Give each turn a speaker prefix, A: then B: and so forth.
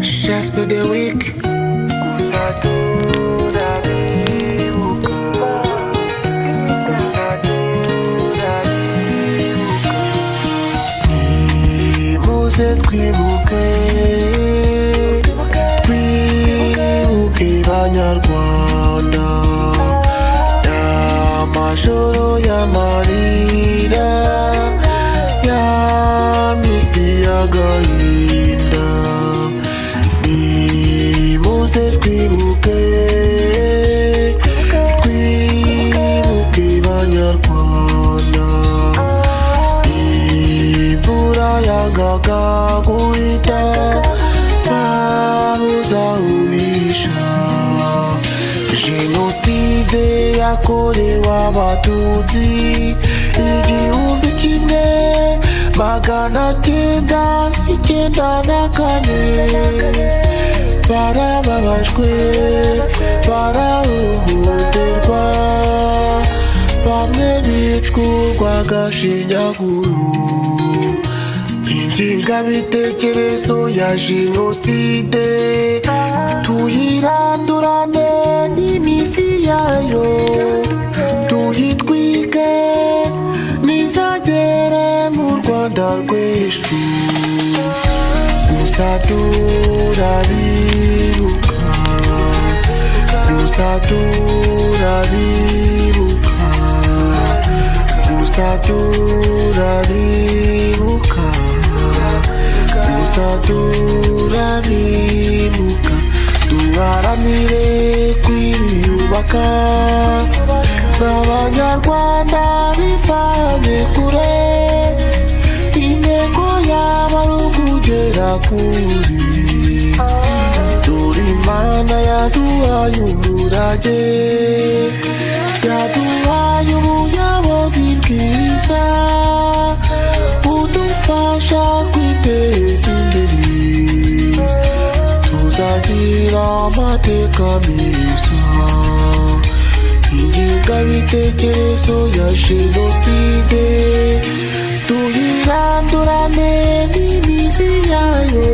A: Chef of the week. Nimuze twibuke, twibuke banyarwanda, y'amajoro y'amarira, ya misi y'agahinda. Nimuze twibuke, twibuke banyarwanda, imvura yagaga guhita babuza ubisha. Jenoside yakorewe abatutsi 1994, barababajwe, barahohoterwa, bamwe bicwa agashinyaguro. Ingengabitekerezo ya jenoside tuyirandurane n'imizi yayo, tuyitwike ntizagere mu Rwanda rw'ejo. Gusa turabibuka, gusa turabibuka, gusa turabibuka, gusa turabibuka. Duharanire kwiyubaka nk'abanyarwanda bivanye kure, intego yaba ari ukugera kure. Dore Imana yaduhaye umurage, yaduhaye ubuyobozi bwiza budufasha kwiteza imbere, tuzagira amateka meza. Ingengabitekerezo ya jenoside tuyirandurane n'imizi yayo.